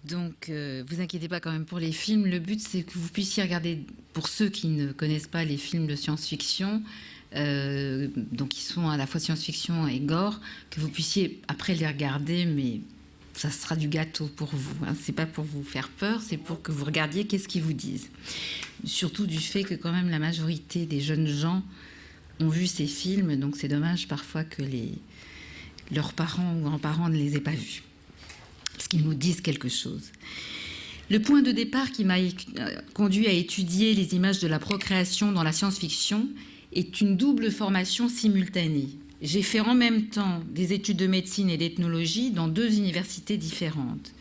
Donc, vous inquiétez pas quand même pour les films. Le but, c'est que vous puissiez regarder, pour ceux qui ne connaissent pas les films de science-fiction, donc qui sont à la fois science-fiction et gore, que vous puissiez après les regarder, mais ça sera du gâteau pour vous. Hein. C'est pas pour vous faire peur, c'est pour que vous regardiez qu'est-ce qu'ils vous disent. Surtout du fait que quand même la majorité des jeunes gens ont vu ces films, donc c'est dommage parfois que leurs parents ou grands-parents ne les aient pas vus. Parce qu'ils nous disent quelque chose. Le point de départ qui m'a conduit à étudier les images de la procréation dans la science-fiction est une double formation simultanée. J'ai fait en même temps des études de médecine et d'ethnologie dans 2 universités différentes.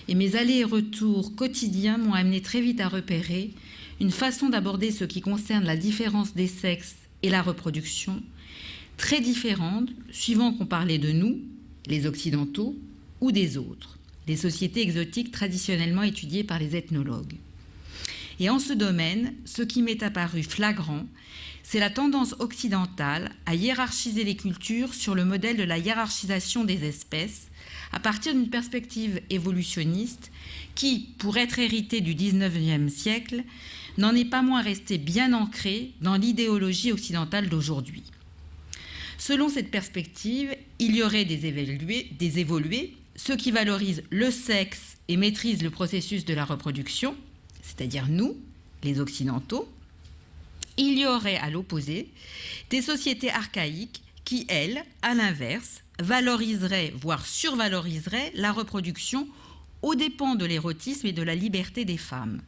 Et mes allers et retours quotidiens m'ont amené très vite à repérer une façon d'aborder ce qui concerne la différence des sexes et la reproduction, très différente suivant qu'on parlait de nous, les Occidentaux, ou des autres, les sociétés exotiques traditionnellement étudiées par les ethnologues. Et en ce domaine, ce qui m'est apparu flagrant, c'est la tendance occidentale à hiérarchiser les cultures sur le modèle de la hiérarchisation des espèces, à partir d'une perspective évolutionniste qui, pour être héritée du XIXe siècle, n'en est pas moins restée bien ancrée dans l'idéologie occidentale d'aujourd'hui. Selon cette perspective, il y aurait des évolués, ceux qui valorisent le sexe et maîtrisent le processus de la reproduction, c'est-à-dire nous, les Occidentaux. Il y aurait, à l'opposé, des sociétés archaïques qui, elles, à l'inverse, valoriseraient, voire survaloriseraient la reproduction aux dépens de l'érotisme et de la liberté des femmes.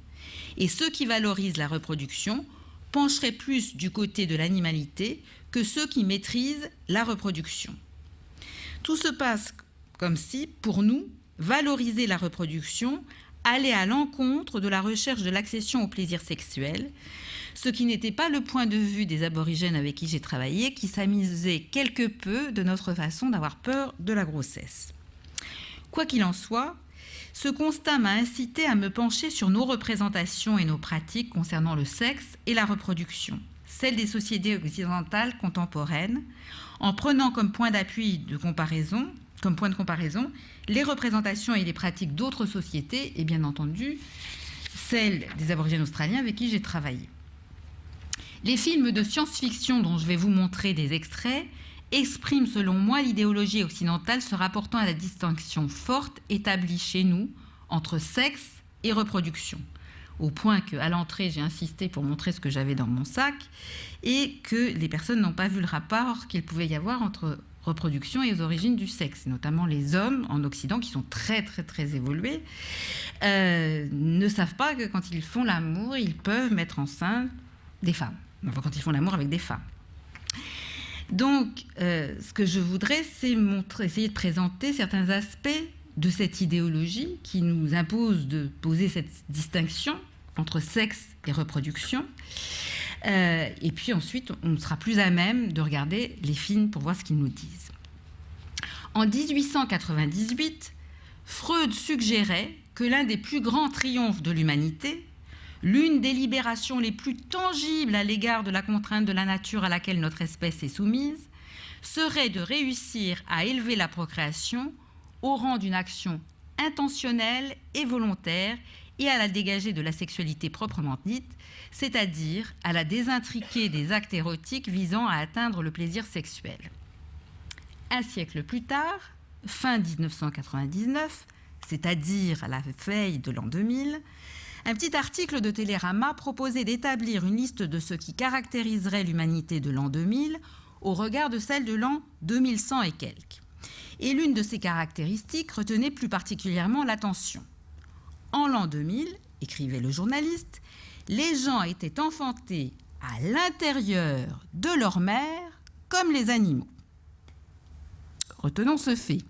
Et ceux qui valorisent la reproduction pencheraient plus du côté de l'animalité que ceux qui maîtrisent la reproduction. Tout se passe comme si, pour nous, valoriser la reproduction allait à l'encontre de la recherche de l'accession au plaisir sexuel, ce qui n'était pas le point de vue des aborigènes avec qui j'ai travaillé, qui s'amusaient quelque peu de notre façon d'avoir peur de la grossesse. Quoi qu'il en soit, ce constat m'a incité à me pencher sur nos représentations et nos pratiques concernant le sexe et la reproduction, celles des sociétés occidentales contemporaines, en prenant comme point d'appui de comparaison, comme point de comparaison, les représentations et les pratiques d'autres sociétés et bien entendu celles des aborigènes australiens avec qui j'ai travaillé. Les films de science-fiction dont je vais vous montrer des extraits expriment selon moi l'idéologie occidentale se rapportant à la distinction forte établie chez nous entre sexe et reproduction, au point qu'à l'entrée j'ai insisté pour montrer ce que j'avais dans mon sac et que les personnes n'ont pas vu le rapport qu'il pouvait y avoir entre reproduction et aux origines du sexe, notamment les hommes en Occident qui sont très très très évolués, ne savent pas que quand ils font l'amour, ils peuvent mettre enceinte des femmes, enfin quand ils font l'amour avec des femmes. Donc, ce que je voudrais, c'est essayer de présenter certains aspects de cette idéologie qui nous impose de poser cette distinction entre sexe et reproduction. Et puis ensuite, on sera plus à même de regarder les films pour voir ce qu'ils nous disent. En 1898, Freud suggérait que l'un des plus grands triomphes de l'humanité, l'une des libérations les plus tangibles à l'égard de la contrainte de la nature à laquelle notre espèce est soumise, serait de réussir à élever la procréation au rang d'une action intentionnelle et volontaire et à la dégager de la sexualité proprement dite, c'est-à-dire à la désintriquer des actes érotiques visant à atteindre le plaisir sexuel. Un siècle plus tard, fin 1999, c'est-à-dire à la veille de l'an 2000, un petit article de Télérama proposait d'établir une liste de ce qui caractériserait l'humanité de l'an 2000 au regard de celle de l'an 2100 et quelques. Et l'une de ces caractéristiques retenait plus particulièrement l'attention. En l'an 2000, écrivait le journaliste, les gens étaient enfantés à l'intérieur de leur mère comme les animaux. Retenons ce fait.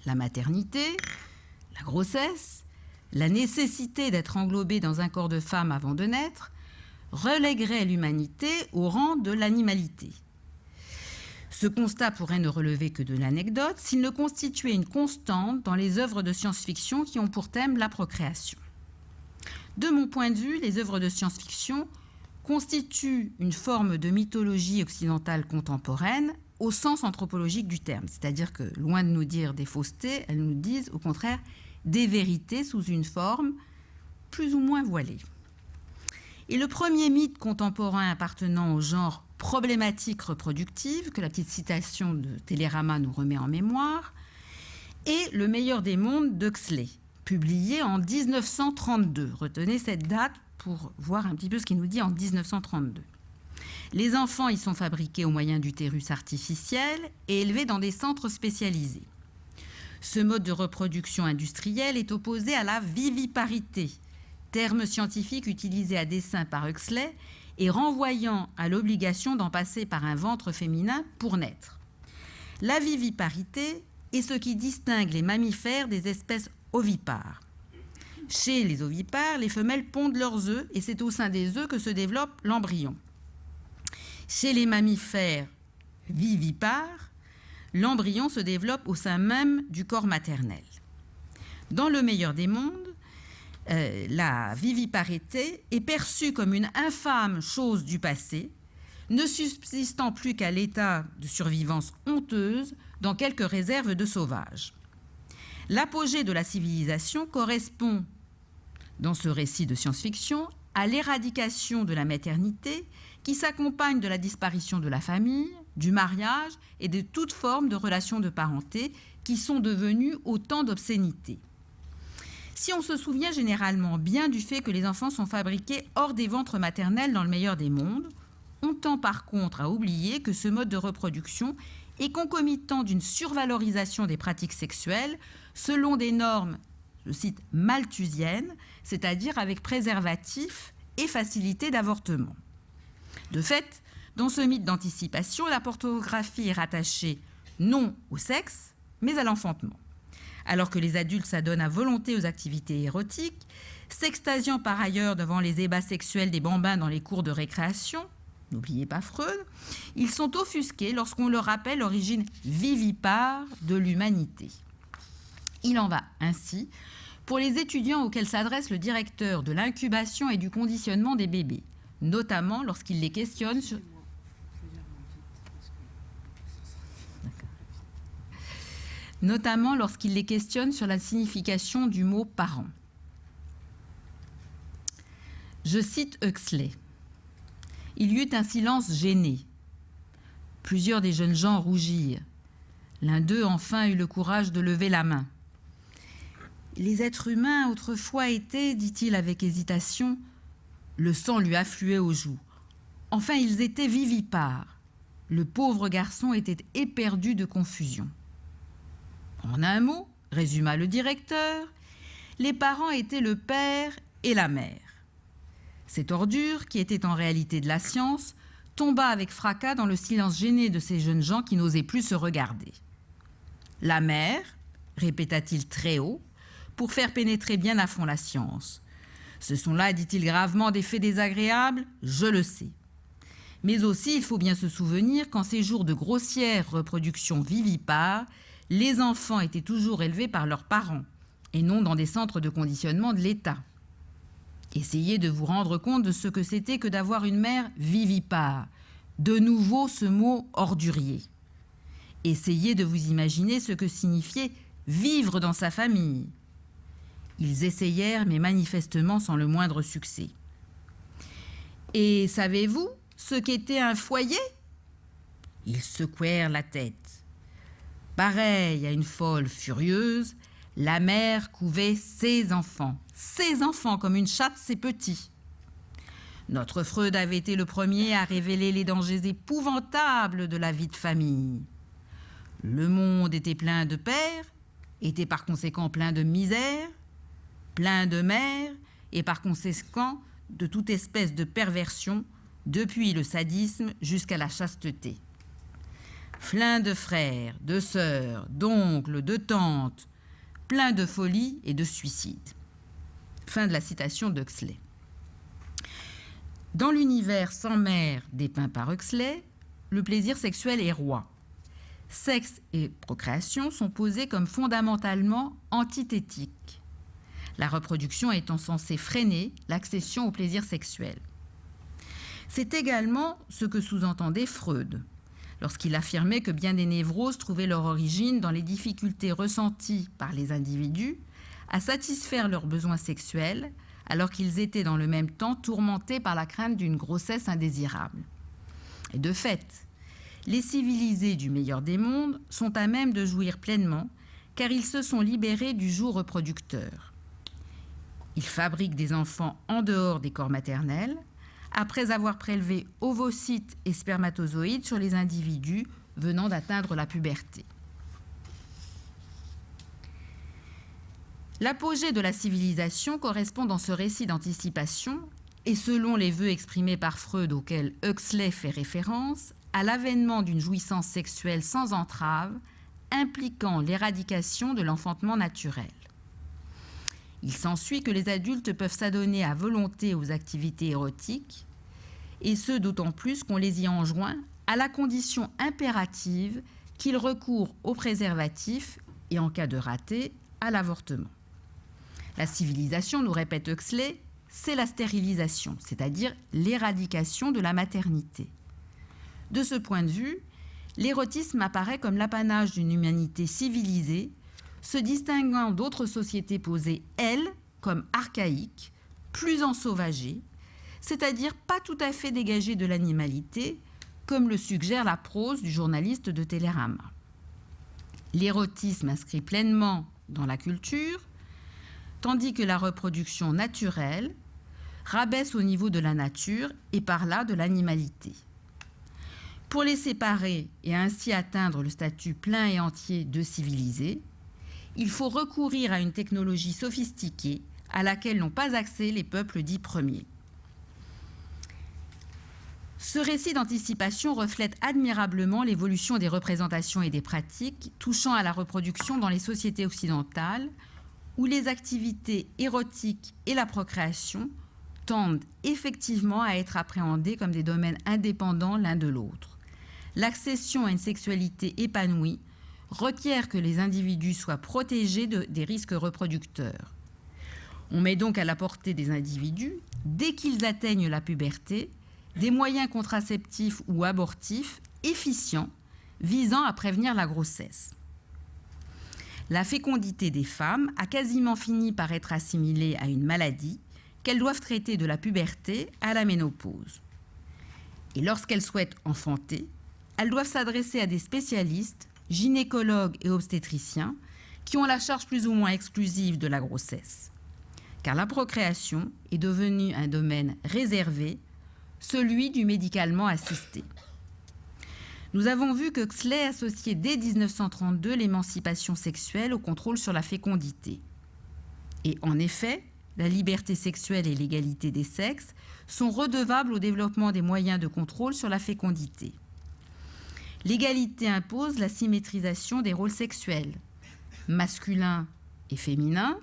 La maternité, la grossesse, la nécessité d'être englobé dans un corps de femme avant de naître relèguerait l'humanité au rang de l'animalité. Ce constat pourrait ne relever que de l'anecdote s'il ne constituait une constante dans les œuvres de science-fiction qui ont pour thème la procréation. De mon point de vue, les œuvres de science-fiction constituent une forme de mythologie occidentale contemporaine au sens anthropologique du terme, c'est-à-dire que, loin de nous dire des faussetés, elles nous disent au contraire des vérités sous une forme plus ou moins voilée. Et le premier mythe contemporain appartenant au genre problématique reproductive, que la petite citation de Télérama nous remet en mémoire, est Le meilleur des mondes d'Huxley, publié en 1932. Retenez cette date pour voir un petit peu ce qu'il nous dit en 1932. Les enfants y sont fabriqués au moyen d'utérus artificiels et élevés dans des centres spécialisés. Ce mode de reproduction industrielle est opposé à la viviparité, terme scientifique utilisé à dessein par Huxley et renvoyant à l'obligation d'en passer par un ventre féminin pour naître. La viviparité est ce qui distingue les mammifères des espèces ovipares. Chez les ovipares, les femelles pondent leurs œufs et c'est au sein des œufs que se développe l'embryon. Chez les mammifères vivipares, l'embryon se développe au sein même du corps maternel. Dans le meilleur des mondes, la viviparité est perçue comme une infâme chose du passé, ne subsistant plus qu'à l'état de survivance honteuse dans quelques réserves de sauvages. L'apogée de la civilisation correspond, dans ce récit de science-fiction, à l'éradication de la maternité qui s'accompagne de la disparition de la famille, du mariage et de toute forme de relations de parenté qui sont devenues autant d'obscénités. Si on se souvient généralement bien du fait que les enfants sont fabriqués hors des ventres maternels dans le meilleur des mondes, on tend par contre à oublier que ce mode de reproduction est concomitant d'une survalorisation des pratiques sexuelles selon des normes, je cite, malthusiennes, c'est-à-dire avec préservatif et facilité d'avortement. De fait, dans ce mythe d'anticipation, la pornographie est rattachée non au sexe, mais à l'enfantement. Alors que les adultes s'adonnent à volonté aux activités érotiques, s'extasiant par ailleurs devant les ébats sexuels des bambins dans les cours de récréation, n'oubliez pas Freud, ils sont offusqués lorsqu'on leur rappelle l'origine vivipare de l'humanité. Il en va ainsi pour les étudiants auxquels s'adresse le directeur de l'incubation et du conditionnement des bébés, notamment lorsqu'il les questionne sur... notamment lorsqu'il les questionne sur la signification du mot « parent ». Je cite Huxley. « Il y eut un silence gêné. Plusieurs des jeunes gens rougirent. L'un d'eux, enfin, eut le courage de lever la main. « Les êtres humains, autrefois, étaient, dit-il avec hésitation, le sang lui affluait aux joues. Enfin, ils étaient vivipares. Le pauvre garçon était éperdu de confusion. » En un mot, résuma le directeur, les parents étaient le père et la mère. Cette ordure, qui était en réalité de la science, tomba avec fracas dans le silence gêné de ces jeunes gens qui n'osaient plus se regarder. « La mère » répéta-t-il très haut, pour faire pénétrer bien à fond la science. « Ce sont là, dit-il gravement, des faits désagréables, je le sais. Mais aussi, il faut bien se souvenir qu'en ces jours de grossière reproduction vivipare, les enfants étaient toujours élevés par leurs parents et non dans des centres de conditionnement de l'État. Essayez de vous rendre compte de ce que c'était que d'avoir une mère vivipare. De nouveau ce mot ordurier. Essayez de vous imaginer ce que signifiait vivre dans sa famille. Ils essayèrent, mais manifestement sans le moindre succès. Et savez-vous ce qu'était un foyer ? Ils secouèrent la tête. Pareil à une folle furieuse, la mère couvait ses enfants comme une chatte ses petits. Notre Freud avait été le premier à révéler les dangers épouvantables de la vie de famille. Le monde était plein de pères, était par conséquent plein de misère, plein de mères et par conséquent de toute espèce de perversion, depuis le sadisme jusqu'à la chasteté. Plein de frères, de sœurs, d'oncles, de tantes, plein de folie et de suicides. Fin de la citation d'Huxley. Dans l'univers sans mère dépeint par Huxley, le plaisir sexuel est roi. Sexe et procréation sont posés comme fondamentalement antithétiques, la reproduction étant censée freiner l'accession au plaisir sexuel. C'est également ce que sous-entendait Freud, lorsqu'il affirmait que bien des névroses trouvaient leur origine dans les difficultés ressenties par les individus à satisfaire leurs besoins sexuels, alors qu'ils étaient dans le même temps tourmentés par la crainte d'une grossesse indésirable. Et de fait, les civilisés du meilleur des mondes sont à même de jouir pleinement, car ils se sont libérés du joug reproducteur. Ils fabriquent des enfants en dehors des corps maternels, après avoir prélevé ovocytes et spermatozoïdes sur les individus venant d'atteindre la puberté. L'apogée de la civilisation correspond dans ce récit d'anticipation, et selon les vœux exprimés par Freud auxquels Huxley fait référence, à l'avènement d'une jouissance sexuelle sans entrave, impliquant l'éradication de l'enfantement naturel. Il s'ensuit que les adultes peuvent s'adonner à volonté aux activités érotiques, et ce d'autant plus qu'on les y enjoint à la condition impérative qu'ils recourent au préservatif et, en cas de raté, à l'avortement. La civilisation, nous répète Huxley, c'est la stérilisation, c'est-à-dire l'éradication de la maternité. De ce point de vue, l'érotisme apparaît comme l'apanage d'une humanité civilisée, se distinguant d'autres sociétés posées, elles, comme archaïques, plus ensauvagées, c'est-à-dire pas tout à fait dégagées de l'animalité, comme le suggère la prose du journaliste de Télérama. L'érotisme inscrit pleinement dans la culture, tandis que la reproduction naturelle rabaisse au niveau de la nature et par là de l'animalité. Pour les séparer et ainsi atteindre le statut plein et entier de civilisé, il faut recourir à une technologie sophistiquée à laquelle n'ont pas accès les peuples dits premiers. Ce récit d'anticipation reflète admirablement l'évolution des représentations et des pratiques touchant à la reproduction dans les sociétés occidentales, où les activités érotiques et la procréation tendent effectivement à être appréhendées comme des domaines indépendants l'un de l'autre. L'accession à une sexualité épanouie requiert que les individus soient protégés des risques reproducteurs. On met donc à la portée des individus, dès qu'ils atteignent la puberté, des moyens contraceptifs ou abortifs efficients visant à prévenir la grossesse. La fécondité des femmes a quasiment fini par être assimilée à une maladie qu'elles doivent traiter de la puberté à la ménopause. Et lorsqu'elles souhaitent enfanter, elles doivent s'adresser à des spécialistes, gynécologues et obstétriciens, qui ont la charge plus ou moins exclusive de la grossesse. Car la procréation est devenue un domaine réservé, celui du médicalement assisté. Nous avons vu que Huxley associait dès 1932 l'émancipation sexuelle au contrôle sur la fécondité. Et en effet, la liberté sexuelle et l'égalité des sexes sont redevables au développement des moyens de contrôle sur la fécondité. L'égalité impose la symétrisation des rôles sexuels, masculin et féminin,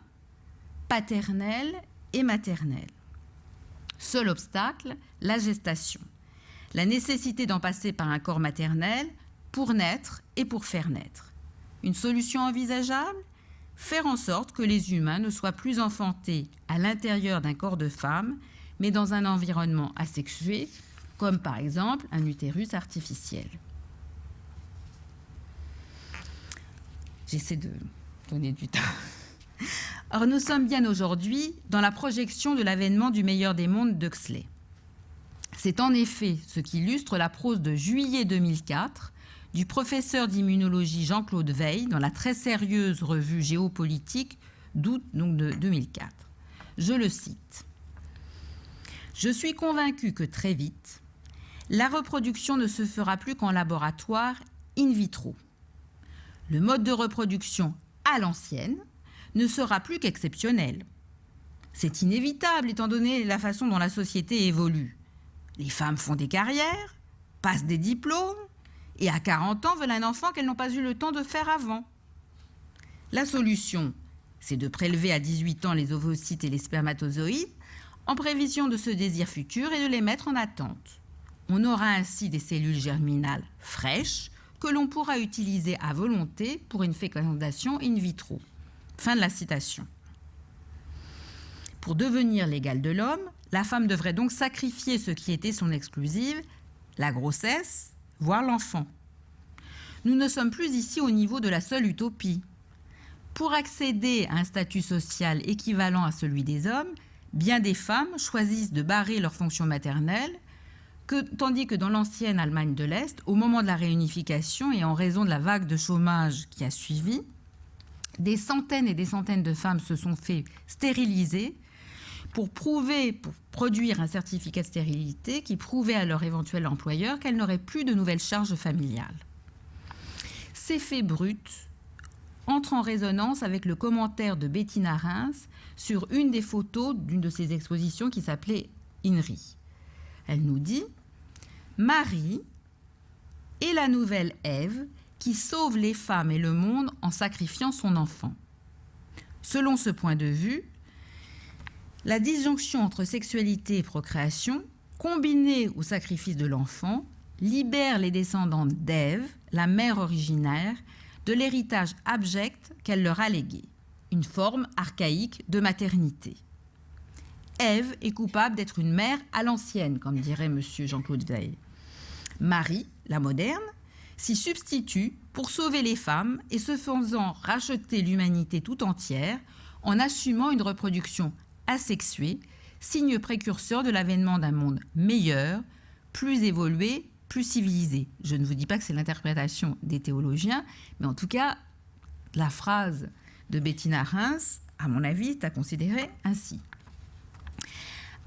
paternel et maternel. Seul obstacle, la gestation. La nécessité d'en passer par un corps maternel pour naître et pour faire naître. Une solution envisageable ? Faire en sorte que les humains ne soient plus enfantés à l'intérieur d'un corps de femme, mais dans un environnement asexué, comme par exemple un utérus artificiel. J'essaie de donner du temps. Or, nous sommes bien aujourd'hui dans la projection de l'avènement du meilleur des mondes d'Huxley. C'est en effet ce qu'illustre la prose de juillet 2004 du professeur d'immunologie Jean-Claude Weil dans la très sérieuse revue Géopolitique d'août de 2004. Je le cite. « Je suis convaincu que très vite, la reproduction ne se fera plus qu'en laboratoire in vitro. Le mode de reproduction à l'ancienne ne sera plus qu'exceptionnel. C'est inévitable étant donné la façon dont la société évolue. Les femmes font des carrières, passent des diplômes, et à 40 ans veulent un enfant qu'elles n'ont pas eu le temps de faire avant. La solution, c'est de prélever à 18 ans les ovocytes et les spermatozoïdes en prévision de ce désir futur et de les mettre en attente. On aura ainsi des cellules germinales fraîches que l'on pourra utiliser à volonté pour une fécondation in vitro. » Fin de la citation. Pour devenir l'égale de l'homme, la femme devrait donc sacrifier ce qui était son exclusive, la grossesse, voire l'enfant. Nous ne sommes plus ici au niveau de la seule utopie. Pour accéder à un statut social équivalent à celui des hommes, bien des femmes choisissent de barrer leur fonction maternelle, tandis que dans l'ancienne Allemagne de l'Est, au moment de la réunification et en raison de la vague de chômage qui a suivi, des centaines et des centaines de femmes se sont fait stériliser pour produire un certificat de stérilité qui prouvait à leur éventuel employeur qu'elles n'auraient plus de nouvelles charges familiales. Ces faits bruts entrent en résonance avec le commentaire de Bettina Reims sur une des photos d'une de ses expositions qui s'appelait Inri. Elle nous dit « Marie est la nouvelle Ève qui sauve les femmes et le monde en sacrifiant son enfant. » Selon ce point de vue, la disjonction entre sexualité et procréation, combinée au sacrifice de l'enfant, libère les descendants d'Ève, la mère originaire, de l'héritage abject qu'elle leur a légué, une forme archaïque de maternité. Ève est coupable d'être une mère à l'ancienne, comme dirait M. Jean-Claude Weil. Marie, la moderne, s'y substitue pour sauver les femmes et se faisant racheter l'humanité tout entière en assumant une reproduction asexuée, signe précurseur de l'avènement d'un monde meilleur, plus évolué, plus civilisé. Je ne vous dis pas que c'est l'interprétation des théologiens, mais en tout cas, la phrase de Bettina Reims, à mon avis, est à considérer ainsi.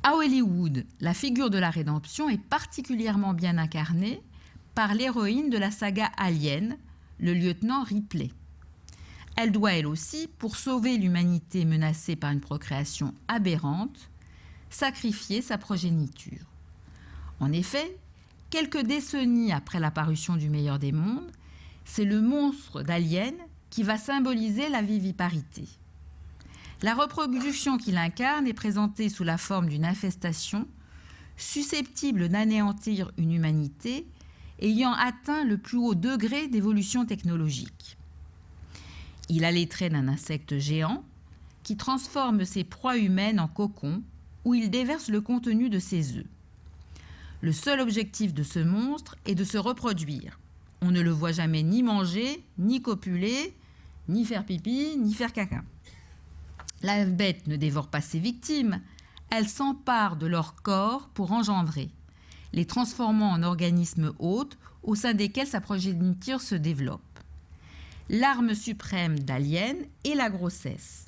À Hollywood, la figure de la rédemption est particulièrement bien incarnée par l'héroïne de la saga Alien, le lieutenant Ripley. Elle doit, elle aussi, pour sauver l'humanité menacée par une procréation aberrante, sacrifier sa progéniture. En effet, quelques décennies après l'apparition du meilleur des mondes, c'est le monstre d'Alien qui va symboliser la viviparité. La reproduction qu'il incarne est présentée sous la forme d'une infestation susceptible d'anéantir une humanité ayant atteint le plus haut degré d'évolution technologique. Il a les traits d'un insecte géant qui transforme ses proies humaines en cocons où il déverse le contenu de ses œufs. Le seul objectif de ce monstre est de se reproduire. On ne le voit jamais ni manger, ni copuler, ni faire pipi, ni faire caca. La bête ne dévore pas ses victimes, elle s'empare de leur corps pour engendrer, les transformant en organismes hôtes au sein desquels sa progéniture se développe. L'arme suprême d'Alien est la grossesse.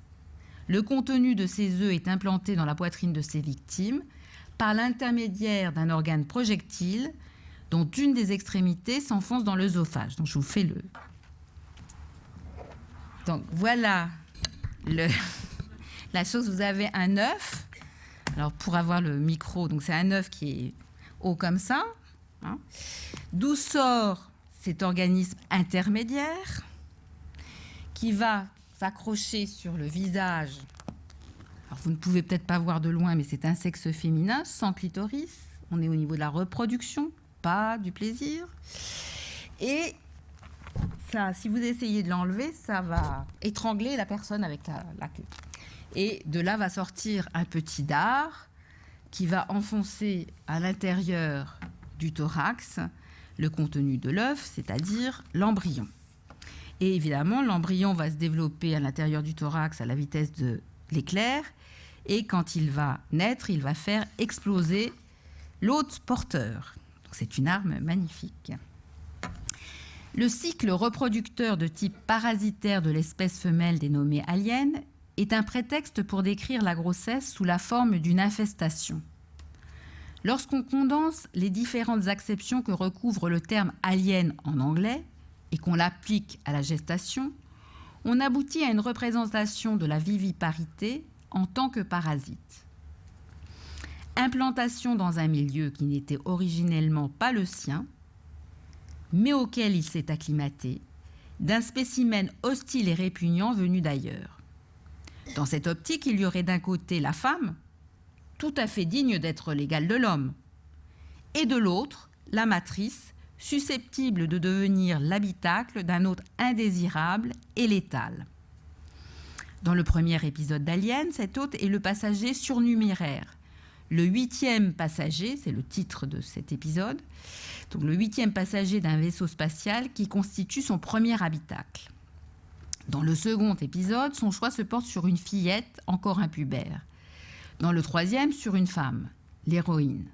Le contenu de ces œufs est implanté dans la poitrine de ses victimes par l'intermédiaire d'un organe projectile dont une des extrémités s'enfonce dans l'œsophage. Donc je vous fais le... Donc voilà la chose. Vous avez un œuf. Alors pour avoir le micro, donc c'est un œuf qui est haut comme ça, hein, d'où sort cet organisme intermédiaire qui va s'accrocher sur le visage. Alors vous ne pouvez peut-être pas voir de loin, mais c'est un sexe féminin sans clitoris. On est au niveau de la reproduction, pas du plaisir. Et ça, si vous essayez de l'enlever, ça va étrangler la personne avec la queue. Et de là va sortir un petit dard qui va enfoncer à l'intérieur du thorax le contenu de l'œuf, c'est-à-dire l'embryon. Et évidemment, l'embryon va se développer à l'intérieur du thorax à la vitesse de l'éclair. Et quand il va naître, il va faire exploser l'hôte porteur. Donc, c'est une arme magnifique. Le cycle reproducteur de type parasitaire de l'espèce femelle dénommée Alien est un prétexte pour décrire la grossesse sous la forme d'une infestation. Lorsqu'on condense les différentes acceptions que recouvre le terme alien en anglais et qu'on l'applique à la gestation, on aboutit à une représentation de la viviparité en tant que parasite. Implantation dans un milieu qui n'était originellement pas le sien, mais auquel il s'est acclimaté, d'un spécimen hostile et répugnant venu d'ailleurs. Dans cette optique, il y aurait d'un côté la femme, tout à fait digne d'être l'égale de l'homme, et de l'autre, la matrice, susceptible de devenir l'habitacle d'un hôte indésirable et létal. Dans le premier épisode d'Alien, cet hôte est le passager surnuméraire. Le 8e passager, c'est le titre de cet épisode, donc le 8e passager d'un vaisseau spatial qui constitue son premier habitacle. Dans le second épisode, son choix se porte sur une fillette encore impubère. Dans le troisième, sur une femme, l'héroïne.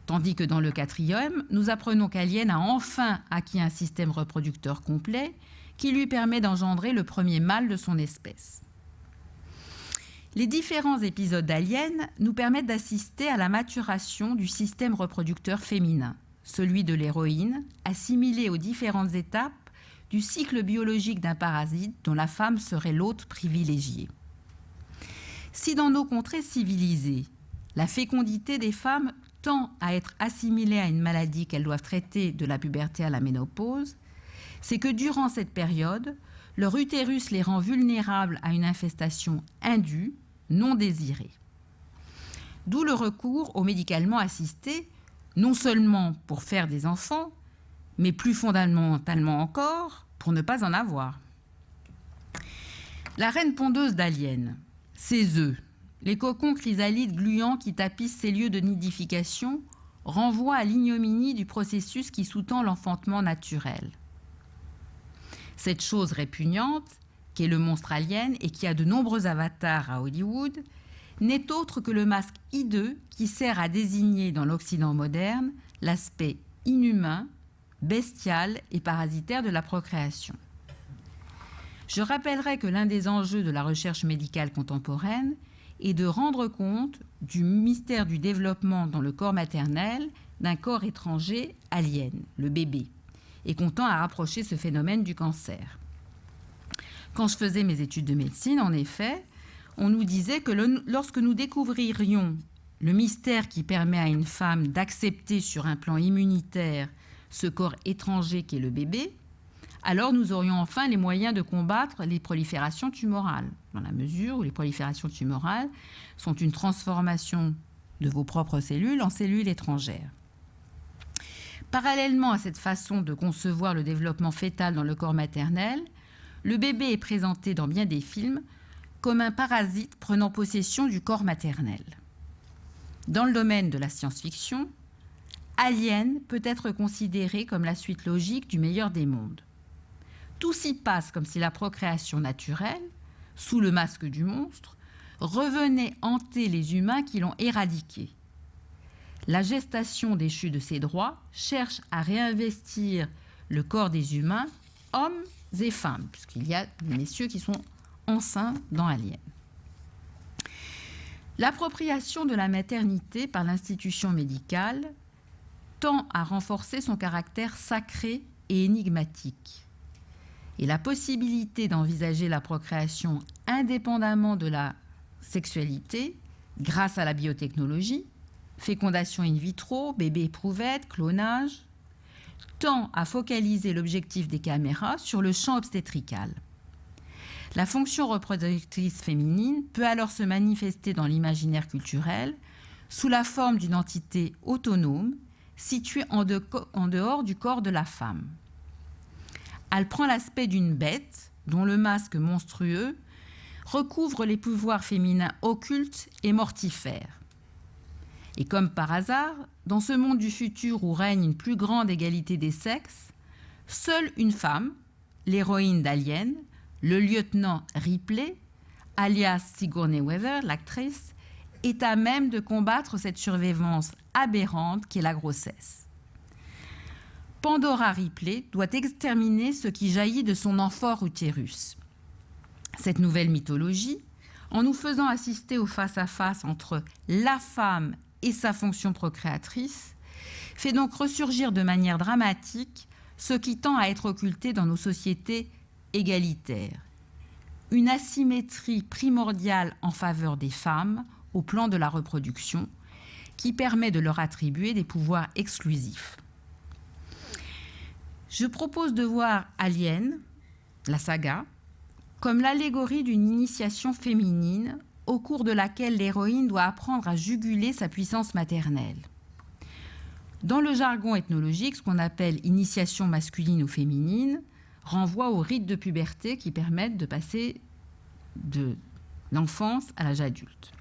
Tandis que dans le quatrième, nous apprenons qu'Alien a enfin acquis un système reproducteur complet qui lui permet d'engendrer le premier mâle de son espèce. Les différents épisodes d'Alien nous permettent d'assister à la maturation du système reproducteur féminin, celui de l'héroïne, assimilé aux différentes étapes du cycle biologique d'un parasite dont la femme serait l'hôte privilégié. Si dans nos contrées civilisées, la fécondité des femmes tend à être assimilée à une maladie qu'elles doivent traiter de la puberté à la ménopause, c'est que durant cette période, leur utérus les rend vulnérables à une infestation indue, non désirée. D'où le recours aux médicalement assistés, non seulement pour faire des enfants, mais plus fondamentalement encore, pour ne pas en avoir. La reine pondeuse d'Alien, ses œufs, les cocons chrysalides gluants qui tapissent ses lieux de nidification, renvoient à l'ignominie du processus qui sous-tend l'enfantement naturel. Cette chose répugnante, qu'est le monstre alien et qui a de nombreux avatars à Hollywood, n'est autre que le masque hideux qui sert à désigner dans l'Occident moderne l'aspect inhumain, bestial et parasitaire de la procréation. Je rappellerai que l'un des enjeux de la recherche médicale contemporaine est de rendre compte du mystère du développement dans le corps maternel d'un corps étranger alien, le bébé, et qu'on tend à rapprocher ce phénomène du cancer. Quand je faisais mes études de médecine, en effet, on nous disait que lorsque nous découvririons le mystère qui permet à une femme d'accepter sur un plan immunitaire ce corps étranger qu'est le bébé, alors nous aurions enfin les moyens de combattre les proliférations tumorales, dans la mesure où les proliférations tumorales sont une transformation de vos propres cellules en cellules étrangères. Parallèlement à cette façon de concevoir le développement fœtal dans le corps maternel, le bébé est présenté dans bien des films comme un parasite prenant possession du corps maternel. Dans le domaine de la science-fiction, Alien peut être considéré comme la suite logique du meilleur des mondes. Tout s'y passe comme si la procréation naturelle, sous le masque du monstre, revenait hanter les humains qui l'ont éradiquée. La gestation déchue de ses droits cherche à réinvestir le corps des humains, hommes et femmes, puisqu'il y a des messieurs qui sont enceints dans Alien. L'appropriation de la maternité par l'institution médicale tend à renforcer son caractère sacré et énigmatique. Et la possibilité d'envisager la procréation indépendamment de la sexualité, grâce à la biotechnologie, fécondation in vitro, bébé éprouvette, clonage, tend à focaliser l'objectif des caméras sur le champ obstétrical. La fonction reproductrice féminine peut alors se manifester dans l'imaginaire culturel sous la forme d'une entité autonome située en dehors du corps de la femme. Elle prend l'aspect d'une bête dont le masque monstrueux recouvre les pouvoirs féminins occultes et mortifères. Et comme par hasard, dans ce monde du futur où règne une plus grande égalité des sexes, seule une femme, l'héroïne d'Alien, le lieutenant Ripley, alias Sigourney Weaver, l'actrice, est à même de combattre cette survivance aberrante qu'est la grossesse. Pandora Ripley doit exterminer ce qui jaillit de son amphore utérus. Cette nouvelle mythologie, en nous faisant assister au face-à-face entre la femme et sa fonction procréatrice, fait donc ressurgir de manière dramatique ce qui tend à être occulté dans nos sociétés égalitaires. Une asymétrie primordiale en faveur des femmes au plan de la reproduction qui permet de leur attribuer des pouvoirs exclusifs. Je propose de voir Alien, la saga, comme l'allégorie d'une initiation féminine au cours de laquelle l'héroïne doit apprendre à juguler sa puissance maternelle. Dans le jargon ethnologique, ce qu'on appelle initiation masculine ou féminine renvoie aux rites de puberté qui permettent de passer de l'enfance à l'âge adulte.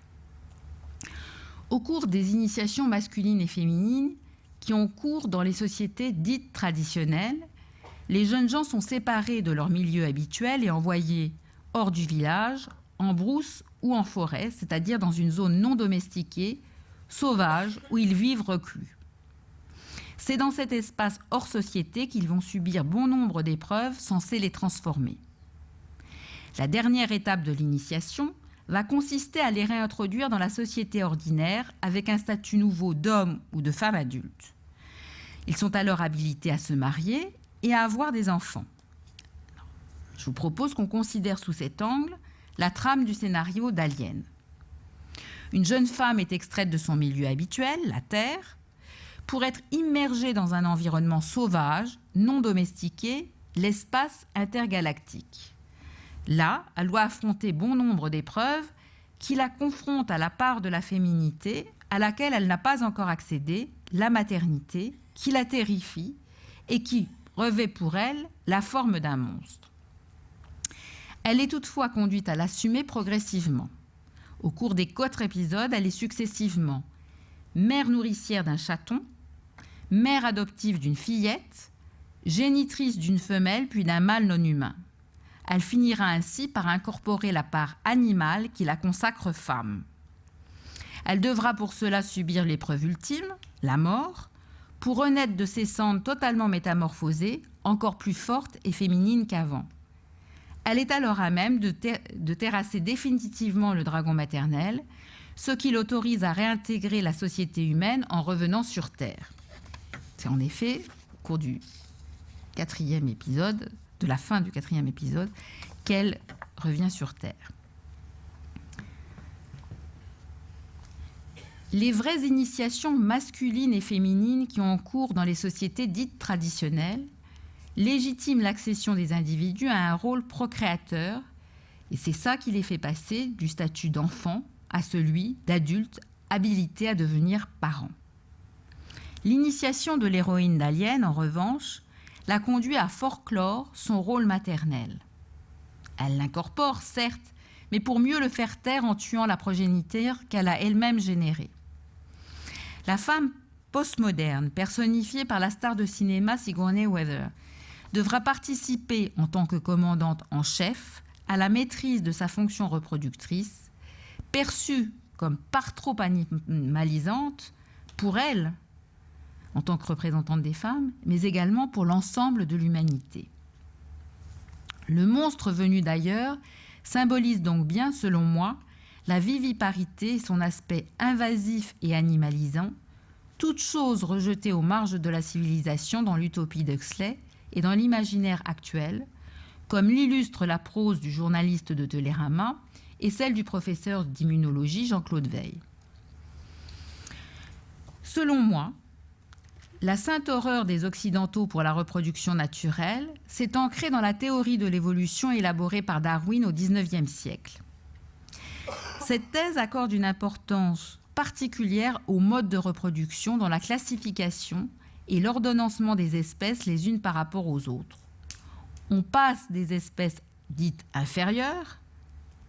Au cours des initiations masculines et féminines qui ont cours dans les sociétés dites traditionnelles, les jeunes gens sont séparés de leur milieu habituel et envoyés hors du village, en brousse ou en forêt, c'est-à-dire dans une zone non domestiquée, sauvage, où ils vivent reclus. C'est dans cet espace hors société qu'ils vont subir bon nombre d'épreuves censées les transformer. La dernière étape de l'initiation va consister à les réintroduire dans la société ordinaire avec un statut nouveau d'homme ou de femme adulte. Ils sont alors habilités à se marier et à avoir des enfants. Je vous propose qu'on considère sous cet angle la trame du scénario d'Alien. Une jeune femme est extraite de son milieu habituel, la Terre, pour être immergée dans un environnement sauvage, non domestiqué, l'espace intergalactique. Là, elle doit affronter bon nombre d'épreuves qui la confrontent à la part de la féminité à laquelle elle n'a pas encore accédé, la maternité, qui la terrifie et qui revêt pour elle la forme d'un monstre. Elle est toutefois conduite à l'assumer progressivement. Au cours des 4 épisodes, elle est successivement mère nourricière d'un chaton, mère adoptive d'une fillette, génitrice d'une femelle puis d'un mâle non humain. Elle finira ainsi par incorporer la part animale qui la consacre femme. Elle devra pour cela subir l'épreuve ultime, la mort, pour renaître de ses cendres totalement métamorphosées, encore plus forte et féminine qu'avant. Elle est alors à même de terrasser définitivement le dragon maternel, ce qui l'autorise à réintégrer la société humaine en revenant sur Terre. C'est en effet, au cours du 4e épisode, de la fin du 4e épisode, qu'elle revient sur Terre. Les vraies initiations masculines et féminines qui ont en cours dans les sociétés dites traditionnelles légitiment l'accession des individus à un rôle procréateur, et c'est ça qui les fait passer du statut d'enfant à celui d'adulte habilité à devenir parent. L'initiation de l'héroïne d'Alien, en revanche, la conduit à forclore son rôle maternel. Elle l'incorpore, certes, mais pour mieux le faire taire en tuant la progéniture qu'elle a elle-même générée. La femme postmoderne, personnifiée par la star de cinéma Sigourney Weaver, devra participer en tant que commandante en chef à la maîtrise de sa fonction reproductrice, perçue comme par trop animalisante pour elle, en tant que représentante des femmes, mais également pour l'ensemble de l'humanité. Le monstre venu d'ailleurs symbolise donc bien, selon moi, la viviparité et son aspect invasif et animalisant, toute chose rejetée aux marges de la civilisation dans l'utopie d'Huxley et dans l'imaginaire actuel, comme l'illustre la prose du journaliste de Télérama et celle du professeur d'immunologie Jean-Claude Veil. Selon moi, la sainte horreur des Occidentaux pour la reproduction naturelle s'est ancrée dans la théorie de l'évolution élaborée par Darwin au XIXe siècle. Cette thèse accorde une importance particulière au mode de reproduction dans la classification et l'ordonnancement des espèces les unes par rapport aux autres. On passe des espèces dites inférieures,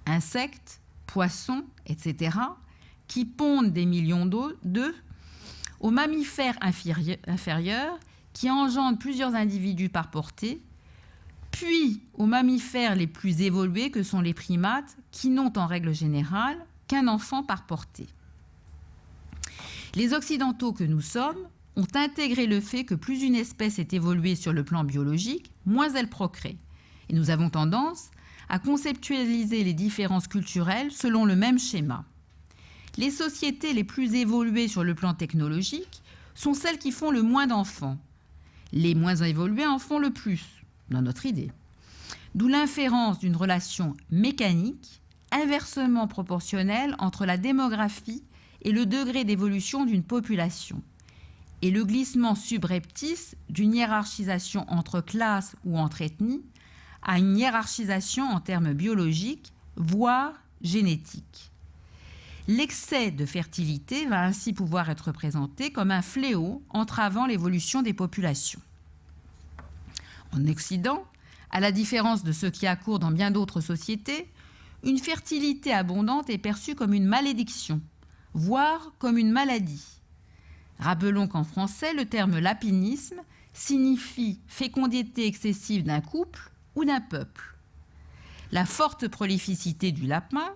insectes, poissons, etc., qui pondent des millions d'œufs, aux mammifères inférieurs, qui engendrent plusieurs individus par portée, puis aux mammifères les plus évolués que sont les primates, qui n'ont en règle générale qu'un enfant par portée. Les Occidentaux que nous sommes ont intégré le fait que plus une espèce est évoluée sur le plan biologique, moins elle procrée. Et nous avons tendance à conceptualiser les différences culturelles selon le même schéma. Les sociétés les plus évoluées sur le plan technologique sont celles qui font le moins d'enfants. Les moins évoluées en font le plus, dans notre idée. D'où l'inférence d'une relation mécanique, inversement proportionnelle entre la démographie et le degré d'évolution d'une population, et le glissement subreptice d'une hiérarchisation entre classes ou entre ethnies à une hiérarchisation en termes biologiques, voire génétiques. L'excès de fertilité va ainsi pouvoir être présenté comme un fléau entravant l'évolution des populations. En Occident, à la différence de ce qui a cours dans bien d'autres sociétés, une fertilité abondante est perçue comme une malédiction, voire comme une maladie. Rappelons qu'en français, le terme lapinisme signifie fécondité excessive d'un couple ou d'un peuple. La forte prolificité du lapin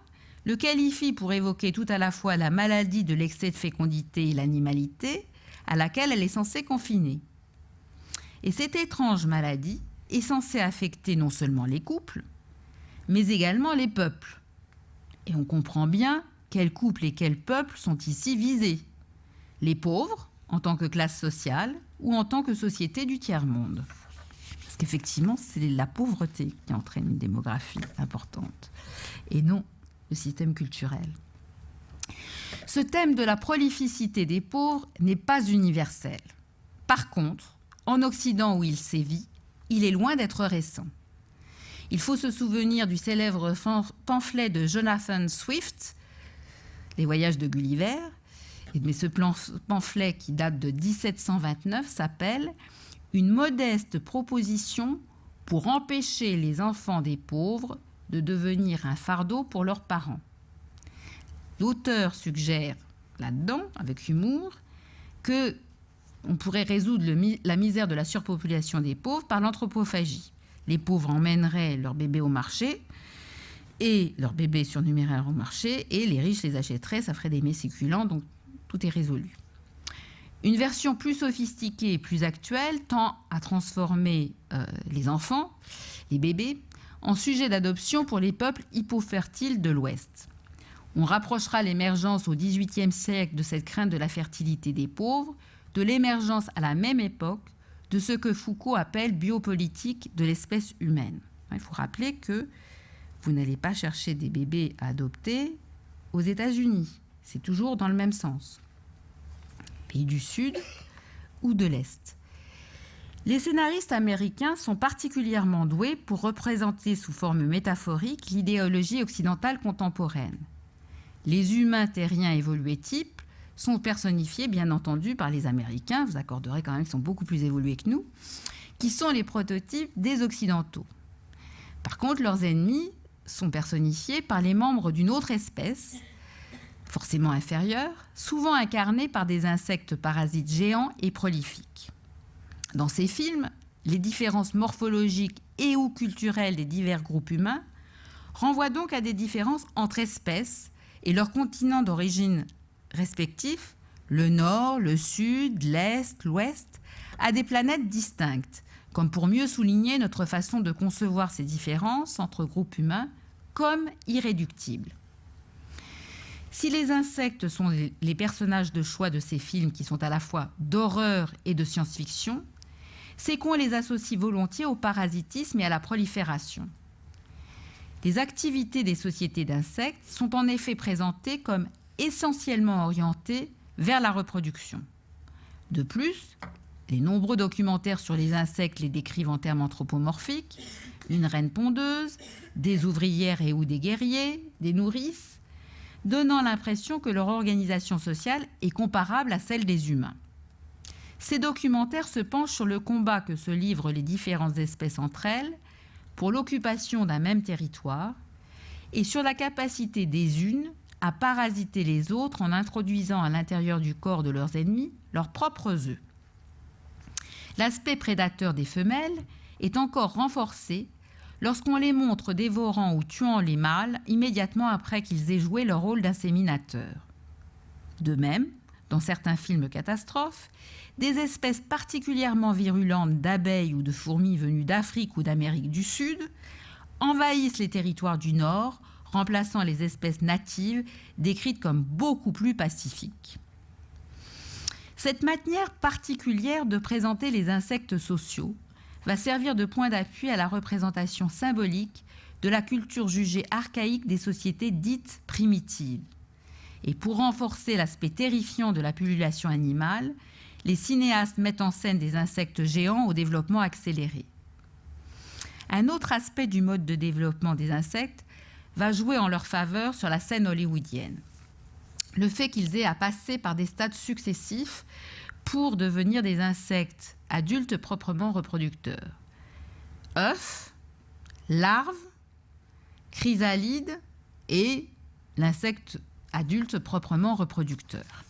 le qualifie pour évoquer tout à la fois la maladie de l'excès de fécondité et l'animalité à laquelle elle est censée confiner. Et cette étrange maladie est censée affecter non seulement les couples, mais également les peuples. Et on comprend bien quels couples et quels peuples sont ici visés. Les pauvres, en tant que classe sociale, ou en tant que société du tiers-monde. Parce qu'effectivement, c'est la pauvreté qui entraîne une démographie importante, et non le système culturel. Ce thème de la prolificité des pauvres n'est pas universel. Par contre, en Occident où il sévit, il est loin d'être récent. Il faut se souvenir du célèbre pamphlet de Jonathan Swift, Les voyages de Gulliver, mais ce pamphlet qui date de 1729 s'appelle « Une modeste proposition pour empêcher les enfants des pauvres de devenir un fardeau pour leurs parents ». L'auteur suggère là-dedans, avec humour, qu'on pourrait résoudre la misère de la surpopulation des pauvres par l'anthropophagie. Les pauvres emmèneraient leurs bébés au marché, et leurs bébés surnuméraires au marché, et les riches les achèteraient, ça ferait des mets succulents, donc tout est résolu. Une version plus sophistiquée et plus actuelle tend à transformer les enfants, les bébés, en sujet d'adoption pour les peuples hypofertiles de l'Ouest. On rapprochera l'émergence au XVIIIe siècle de cette crainte de la fertilité des pauvres, de l'émergence à la même époque de ce que Foucault appelle biopolitique de l'espèce humaine. Il faut rappeler que vous n'allez pas chercher des bébés à adopter aux États-Unis. C'est toujours dans le même sens. Pays du Sud ou de l'Est. Les scénaristes américains sont particulièrement doués pour représenter sous forme métaphorique l'idéologie occidentale contemporaine. Les humains terriens évolués types sont personnifiés, bien entendu, par les Américains, vous accorderez quand même qu'ils sont beaucoup plus évolués que nous, qui sont les prototypes des Occidentaux. Par contre, leurs ennemis sont personnifiés par les membres d'une autre espèce, forcément inférieure, souvent incarnés par des insectes parasites géants et prolifiques. Dans ces films, les différences morphologiques et ou culturelles des divers groupes humains renvoient donc à des différences entre espèces et leurs continents d'origine respectifs, le Nord, le Sud, l'Est, l'Ouest, à des planètes distinctes, comme pour mieux souligner notre façon de concevoir ces différences entre groupes humains comme irréductibles. Si les insectes sont les personnages de choix de ces films qui sont à la fois d'horreur et de science-fiction, c'est qu'on les associe volontiers au parasitisme et à la prolifération. Les activités des sociétés d'insectes sont en effet présentées comme essentiellement orientées vers la reproduction. De plus, les nombreux documentaires sur les insectes les décrivent en termes anthropomorphiques, une reine pondeuse, des ouvrières et ou des guerriers, des nourrices, donnant l'impression que leur organisation sociale est comparable à celle des humains. Ces documentaires se penchent sur le combat que se livrent les différentes espèces entre elles pour l'occupation d'un même territoire et sur la capacité des unes à parasiter les autres en introduisant à l'intérieur du corps de leurs ennemis leurs propres œufs. L'aspect prédateur des femelles est encore renforcé lorsqu'on les montre dévorant ou tuant les mâles immédiatement après qu'ils aient joué leur rôle d'inséminateur. De même, dans certains films catastrophes, des espèces particulièrement virulentes d'abeilles ou de fourmis venues d'Afrique ou d'Amérique du Sud envahissent les territoires du Nord, remplaçant les espèces natives décrites comme beaucoup plus pacifiques. Cette manière particulière de présenter les insectes sociaux va servir de point d'appui à la représentation symbolique de la culture jugée archaïque des sociétés dites primitives. Et pour renforcer l'aspect terrifiant de la population animale, les cinéastes mettent en scène des insectes géants au développement accéléré. Un autre aspect du mode de développement des insectes va jouer en leur faveur sur la scène hollywoodienne. Le fait qu'ils aient à passer par des stades successifs pour devenir des insectes adultes proprement reproducteurs. œufs, larves, chrysalides et l'insecte adulte proprement reproducteur.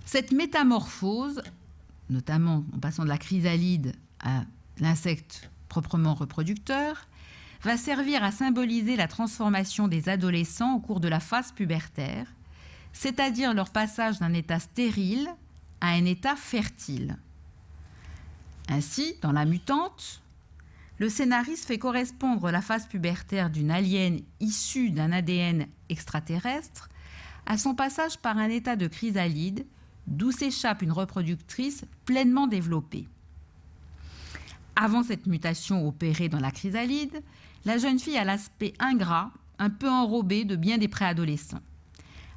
Cette métamorphose notamment en passant de la chrysalide à l'insecte proprement reproducteur, va servir à symboliser la transformation des adolescents au cours de la phase pubertaire, c'est-à-dire leur passage d'un état stérile à un état fertile. Ainsi, dans La Mutante, le scénariste fait correspondre la phase pubertaire d'une alien issue d'un ADN extraterrestre à son passage par un état de chrysalide d'où s'échappe une reproductrice pleinement développée. Avant cette mutation opérée dans la chrysalide, la jeune fille a l'aspect ingrat, un peu enrobé de bien des préadolescents.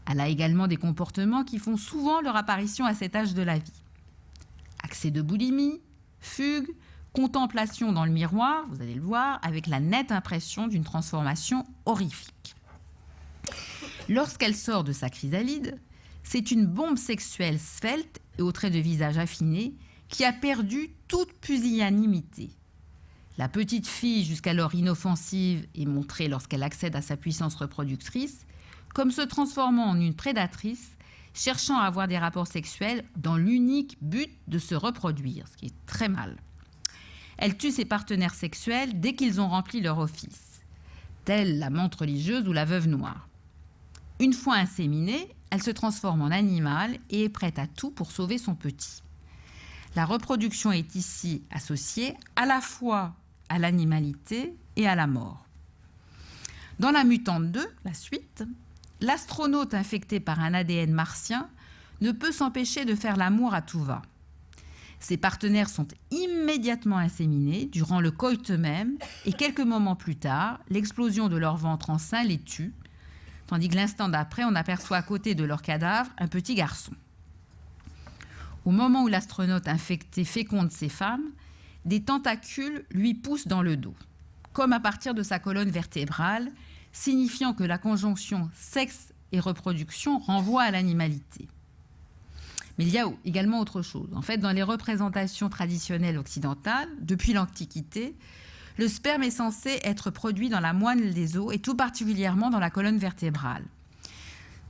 Elle a également des comportements qui font souvent leur apparition à cet âge de la vie. Accès de boulimie, fugue, contemplation dans le miroir, vous allez le voir, avec la nette impression d'une transformation horrifique. Lorsqu'elle sort de sa chrysalide, c'est une bombe sexuelle svelte et aux traits de visage affinés qui a perdu toute pusillanimité. La petite fille, jusqu'alors inoffensive, est montrée lorsqu'elle accède à sa puissance reproductrice, comme se transformant en une prédatrice, cherchant à avoir des rapports sexuels dans l'unique but de se reproduire, ce qui est très mal. Elle tue ses partenaires sexuels dès qu'ils ont rempli leur office, telle la menthe religieuse ou la veuve noire. Une fois inséminée, elle se transforme en animal et est prête à tout pour sauver son petit. La reproduction est ici associée à la fois à l'animalité et à la mort. Dans La Mutante 2, la suite, l'astronaute infecté par un ADN martien ne peut s'empêcher de faire l'amour à tout va. Ses partenaires sont immédiatement inséminés durant le coït même et quelques moments plus tard, l'explosion de leur ventre enceint les tue, tandis que l'instant d'après, on aperçoit à côté de leur cadavre un petit garçon. Au moment où l'astronaute infecté féconde ses femmes, des tentacules lui poussent dans le dos, comme à partir de sa colonne vertébrale, signifiant que la conjonction sexe et reproduction renvoie à l'animalité. Mais il y a également autre chose. En fait, dans les représentations traditionnelles occidentales, depuis l'Antiquité, le sperme est censé être produit dans la moelle des os et tout particulièrement dans la colonne vertébrale.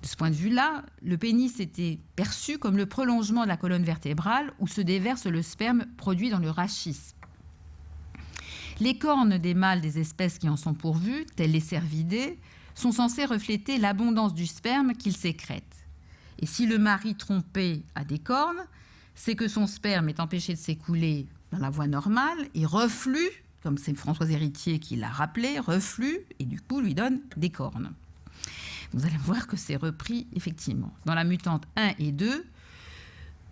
De ce point de vue-là, le pénis était perçu comme le prolongement de la colonne vertébrale où se déverse le sperme produit dans le rachis. Les cornes des mâles des espèces qui en sont pourvues, telles les cervidés, sont censées refléter l'abondance du sperme qu'ils sécrètent. Et si le mari trompé a des cornes, c'est que son sperme est empêché de s'écouler dans la voie normale et reflue, comme c'est Françoise Héritier qui l'a rappelé, reflue et du coup lui donne des cornes. Vous allez voir que c'est repris effectivement. Dans La Mutante 1 et 2,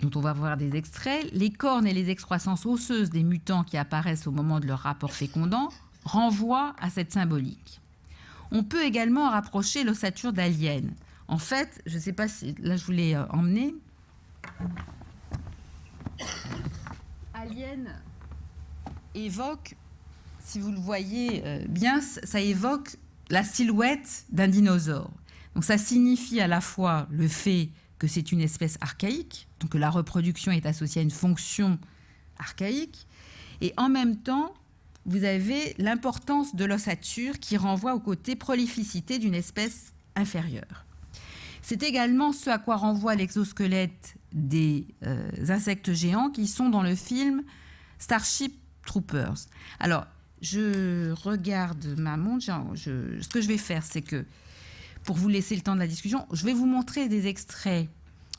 dont on va voir des extraits, les cornes et les excroissances osseuses des mutants qui apparaissent au moment de leur rapport fécondant renvoient à cette symbolique. On peut également rapprocher l'ossature d'Alien. En fait, je ne sais pas si... Là, je vous l'ai emmené. Alien évoque, si vous le voyez bien, ça évoque la silhouette d'un dinosaure. Donc ça signifie à la fois le fait que c'est une espèce archaïque, donc que la reproduction est associée à une fonction archaïque, et en même temps, vous avez l'importance de l'ossature qui renvoie au côté prolificité d'une espèce inférieure. C'est également ce à quoi renvoie l'exosquelette des insectes géants qui sont dans le film Starship Troopers. Alors, je regarde ma montre. Ce que je vais faire, c'est que, pour vous laisser le temps de la discussion, je vais vous montrer des extraits,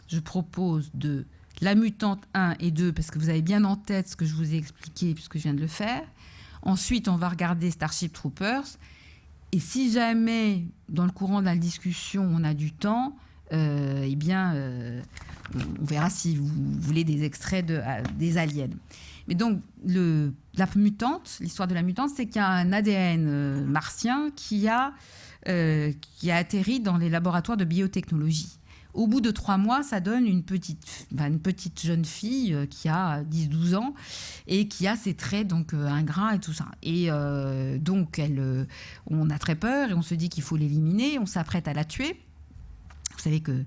je propose, de La Mutante 1 et 2, parce que vous avez bien en tête ce que je vous ai expliqué, puisque je viens de le faire. Ensuite, on va regarder Starship Troopers. Et si jamais, dans le courant de la discussion, on a du temps, on verra si vous voulez des extraits des aliens. Mais donc, la mutante, l'histoire de la mutante, c'est qu'il y a un ADN martien qui a atterri dans les laboratoires de biotechnologie. Au bout de 3 mois, ça donne une petite jeune fille qui a 10-12 ans et qui a ses traits donc ingrats et tout ça. Et donc, on a très peur et on se dit qu'il faut l'éliminer. On s'apprête à la tuer. Vous savez que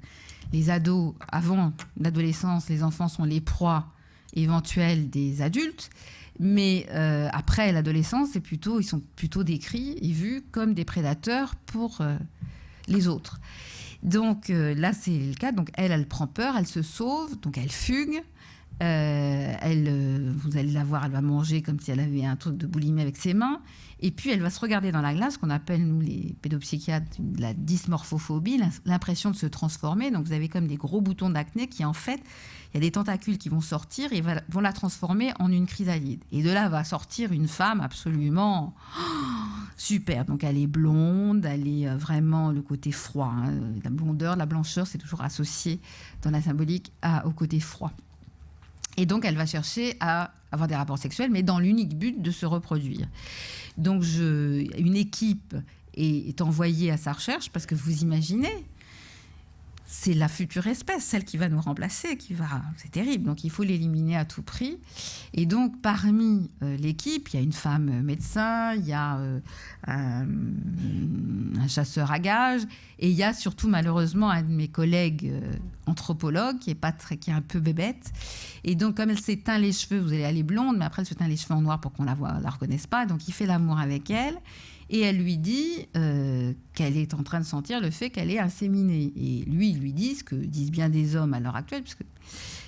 les ados, avant l'adolescence, les enfants sont les proies éventuelles des adultes. Mais après l'adolescence, ils sont plutôt décrits et vus comme des prédateurs pour les autres. Donc là, c'est le cas. Donc elle prend peur, elle se sauve, donc elle fugue. Vous allez la voir, elle va manger comme si elle avait un truc de boulimie avec ses mains. Et puis, elle va se regarder dans la glace, qu'on appelle, nous, les pédopsychiatres, la dysmorphophobie, l'impression de se transformer. Donc, vous avez comme des gros boutons d'acné qui, en fait, il y a des tentacules qui vont sortir et vont la transformer en une chrysalide. Et de là va sortir une femme absolument super. Donc, elle est blonde, elle est vraiment le côté froid. Hein. La blondeur, la blancheur, c'est toujours associé dans la symbolique au côté froid. Et donc, elle va chercher à avoir des rapports sexuels, mais dans l'unique but de se reproduire. Donc, une équipe est envoyée à sa recherche, parce que vous imaginez, c'est la future espèce, celle qui va nous remplacer, c'est terrible. Donc, il faut l'éliminer à tout prix. Et donc, parmi l'équipe, il y a une femme médecin, il y a un chasseur à gages, et il y a surtout, malheureusement, un de mes collègues anthropologue qui est un peu bébête. Et donc, comme elle s'est teint les cheveux, vous allez aller blonde, mais après, elle se teint les cheveux en noir pour qu'on la reconnaisse pas. Donc, il fait l'amour avec elle. Et elle lui dit qu'elle est en train de sentir le fait qu'elle est inséminée. Et lui, il lui dit ce que disent bien des hommes à l'heure actuelle, puisque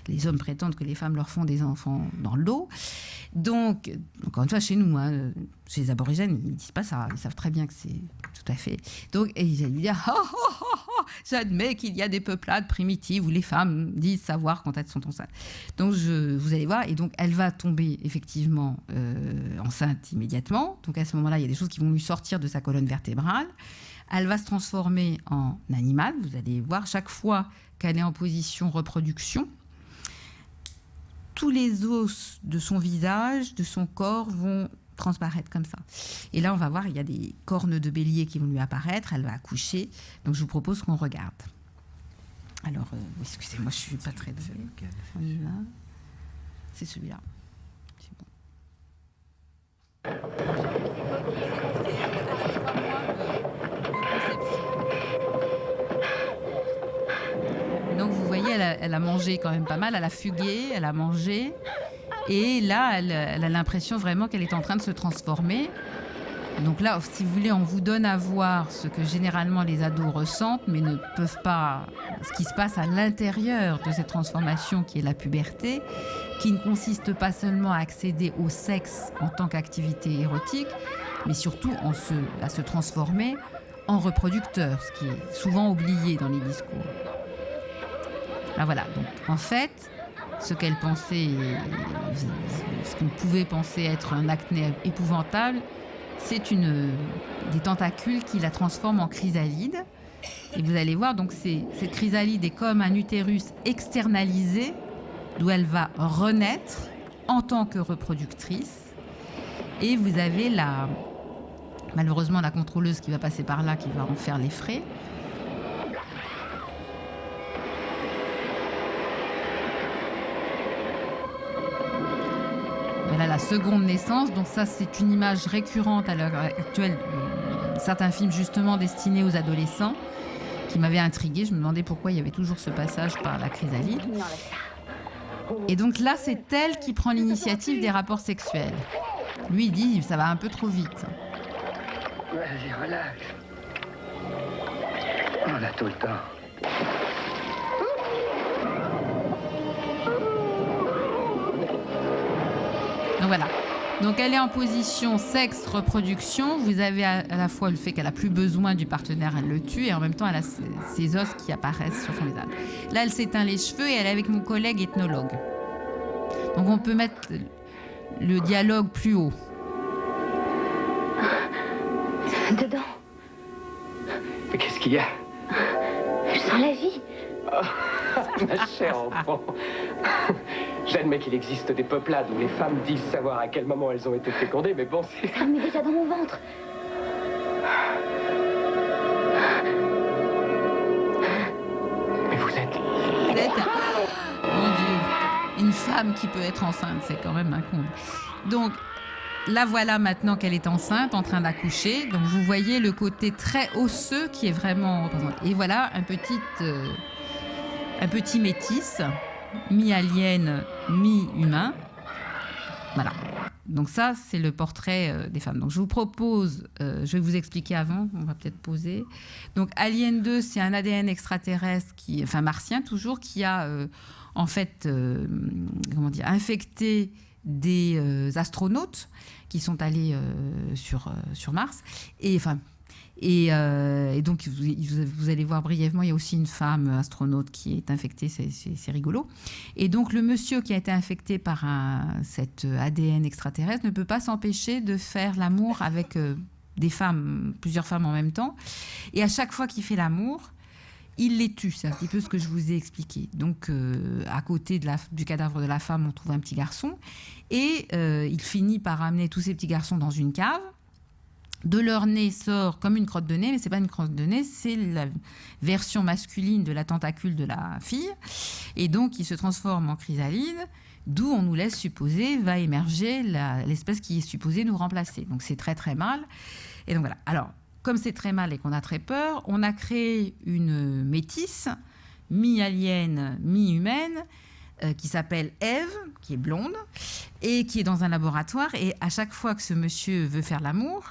les hommes prétendent que les femmes leur font des enfants dans le dos. Donc, encore une fois, chez nous, hein, chez les aborigènes, ils ne disent pas ça. Ils savent très bien que c'est tout à fait. Donc, et il lui dit j'admets qu'il y a des peuplades primitives où les femmes disent savoir quand elles sont enceintes. Donc, vous allez voir. Et donc, elle va tomber effectivement enceinte immédiatement. Donc, à ce moment-là, il y a des choses qui vont lui sortir de sa colonne vertébrale. Elle va se transformer en animal. Vous allez voir, chaque fois qu'elle est en position reproduction, tous les os de son visage, de son corps vont transparaître comme ça. Et là, on va voir, il y a des cornes de bélier qui vont lui apparaître. Elle va accoucher. Donc, je vous propose qu'on regarde. Alors, excusez-moi, je ne suis pas très douée. C'est celui-là. C'est bon. Donc, vous voyez, elle a mangé quand même pas mal. Elle a fugué, elle a mangé. Et là, elle a l'impression vraiment qu'elle est en train de se transformer. Donc là, si vous voulez, on vous donne à voir ce que généralement les ados ressentent, mais ne peuvent pas... Ce qui se passe à l'intérieur de cette transformation qui est la puberté, qui ne consiste pas seulement à accéder au sexe en tant qu'activité érotique, mais surtout à se transformer en reproducteur, ce qui est souvent oublié dans les discours. Là, voilà. Donc, en fait, ce qu'elle pensait, ce qu'on pouvait penser être un acné épouvantable, c'est des tentacules qui la transforment en chrysalide. Et vous allez voir, donc cette chrysalide est comme un utérus externalisé, d'où elle va renaître en tant que reproductrice. Et vous avez malheureusement la contrôleuse qui va passer par là, qui va en faire les frais. Voilà la seconde naissance. Donc ça, c'est une image récurrente à l'heure actuelle. Certains films justement destinés aux adolescents qui m'avaient intriguée. Je me demandais pourquoi il y avait toujours ce passage par la chrysalide. Et donc là, c'est elle qui prend l'initiative des rapports sexuels. Lui, il dit, ça va un peu trop vite. Vas-y, relâche. On a tout le temps. Donc voilà. Donc elle est en position sexe-reproduction. Vous avez à la fois le fait qu'elle n'a plus besoin du partenaire, elle le tue, et en même temps, elle a ses os qui apparaissent sur son visage. Là, elle s'éteint les cheveux et elle est avec mon collègue ethnologue. Donc on peut mettre le dialogue plus haut. Dedans. Mais qu'est-ce qu'il y a? Je sens la vie. Oh, ma chère enfant. J'admets qu'il existe des peuplades où les femmes disent savoir à quel moment elles ont été fécondées, mais bon, c'est... Ça me met déjà dans mon ventre. Mais vous êtes... Mon Dieu, une femme qui peut être enceinte, c'est quand même un comble. Donc, là, voilà maintenant qu'elle est enceinte, en train d'accoucher. Donc, vous voyez le côté très osseux qui est vraiment représenté. Et voilà un petit métis, mi-alien, mi-humain. Voilà. Donc ça, c'est le portrait des femmes. Donc je vous propose, je vais vous expliquer avant, on va peut-être poser. Donc Alien 2, c'est un ADN extraterrestre, enfin martien toujours, qui a en fait infecté des astronautes qui sont allés sur Mars. Et donc, vous allez voir brièvement, il y a aussi une femme astronaute qui est infectée, c'est rigolo. Et donc, le monsieur qui a été infecté par cet ADN extraterrestre ne peut pas s'empêcher de faire l'amour avec plusieurs femmes en même temps. Et à chaque fois qu'il fait l'amour, il les tue. C'est un petit peu ce que je vous ai expliqué. Donc, à côté du cadavre de la femme, on trouve un petit garçon. Et il finit par amener tous ces petits garçons dans une cave. De leur nez sort comme une crotte de nez, mais c'est pas une crotte de nez, c'est la version masculine de la tentacule de la fille. Et donc, il se transforme en chrysalide, d'où on nous laisse supposer va émerger l'espèce qui est supposée nous remplacer. Donc, c'est très, très mal. Et donc, voilà. Alors, comme c'est très mal et qu'on a très peur, on a créé une métisse, mi-alien, mi-humaine, qui s'appelle Ève, qui est blonde, et qui est dans un laboratoire. Et à chaque fois que ce monsieur veut faire l'amour,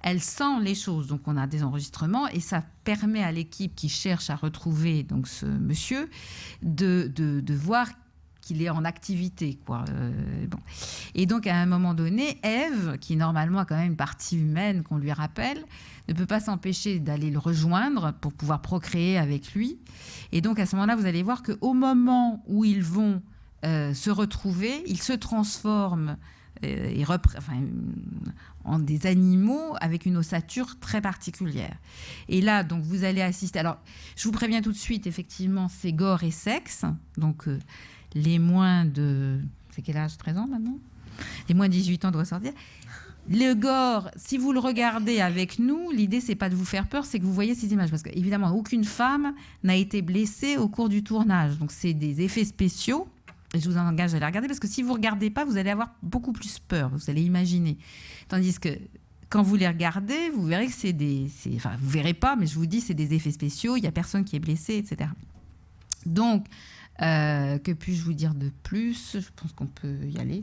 elle sent les choses. Donc, on a des enregistrements et ça permet à l'équipe qui cherche à retrouver donc, ce monsieur de voir qu'il est en activité, quoi. Bon. Et donc, à un moment donné, Ève, qui normalement a quand même une partie humaine qu'on lui rappelle, ne peut pas s'empêcher d'aller le rejoindre pour pouvoir procréer avec lui. Et donc, à ce moment-là, vous allez voir qu'au moment où ils vont se retrouver, ils se transforment en des animaux avec une ossature très particulière. Et là, donc, vous allez assister... Alors, je vous préviens tout de suite, effectivement, c'est gore et sexe. Donc, les moins de... C'est quel âge? 13 ans, maintenant? Les moins de 18 ans doivent sortir. Le gore, si vous le regardez avec nous, l'idée, c'est pas de vous faire peur, c'est que vous voyez ces images. Parce qu'évidemment, aucune femme n'a été blessée au cours du tournage. Donc, c'est des effets spéciaux. Et je vous engage à les regarder parce que si vous ne regardez pas, vous allez avoir beaucoup plus peur. Vous allez imaginer. Tandis que quand vous les regardez, vous verrez que enfin, vous ne verrez pas, mais je vous dis, c'est des effets spéciaux. Il n'y a personne qui est blessé, etc. Donc, que puis-je vous dire de plus? Je pense qu'on peut y aller.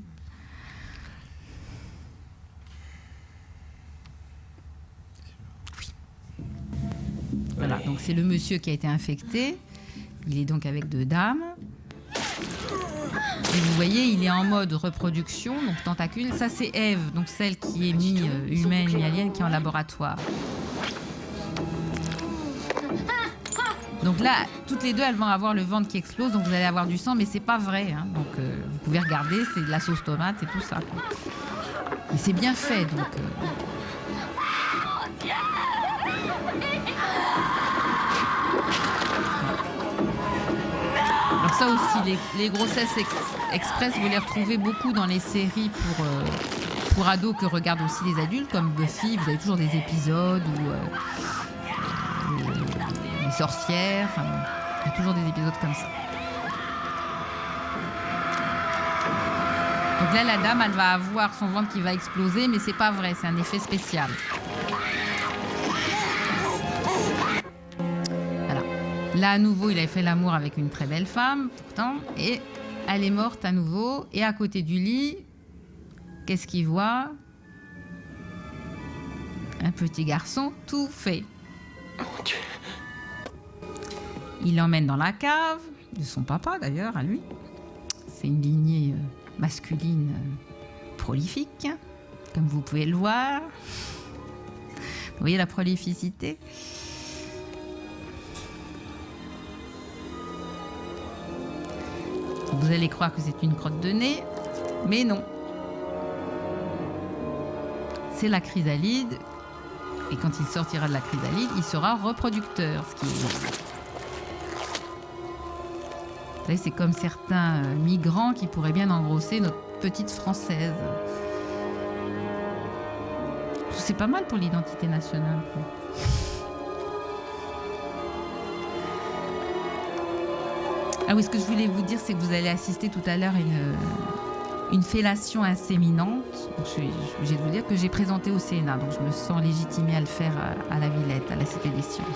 Oui. Voilà, donc c'est le monsieur qui a été infecté. Il est donc avec 2 dames. Et vous voyez, il est en mode reproduction, donc tentacule. Ça, c'est Ève, donc celle qui est mi-humaine, mi-alien, qui est en laboratoire. Donc là, toutes les deux, elles vont avoir le ventre qui explose, donc vous allez avoir du sang, mais c'est pas vrai. Hein. Donc vous pouvez regarder, c'est de la sauce tomate et tout ça. Quoi. Mais c'est bien fait, donc... Alors ça aussi, les grossesses express, vous les retrouvez beaucoup dans les séries pour ados que regardent aussi les adultes, comme Buffy. Vous avez toujours des épisodes où les sorcières, enfin, il y a toujours des épisodes comme ça. Donc là, la dame, elle va avoir son ventre qui va exploser, mais c'est pas vrai, c'est un effet spécial. Là, à nouveau, il avait fait l'amour avec une très belle femme, pourtant, et elle est morte à nouveau. Et à côté du lit, qu'est-ce qu'il voit? Un petit garçon tout fait. Mon Dieu. Il l'emmène dans la cave, de son papa d'ailleurs, à lui. C'est une lignée masculine prolifique, comme vous pouvez le voir. Vous voyez la prolificité? Vous allez croire que c'est une crotte de nez, mais non. C'est la chrysalide, et quand il sortira de la chrysalide, il sera reproducteur. Ce qui est... Vous savez, c'est comme certains migrants qui pourraient bien engrosser notre petite française. C'est pas mal pour l'identité nationale, quoi. Ah oui, ce que je voulais vous dire, c'est que vous allez assister tout à l'heure à une fellation inséminante. Je suis obligée de vous dire que j'ai présenté au Sénat, donc je me sens légitimée à le faire à la Villette, à la Cité des Sciences.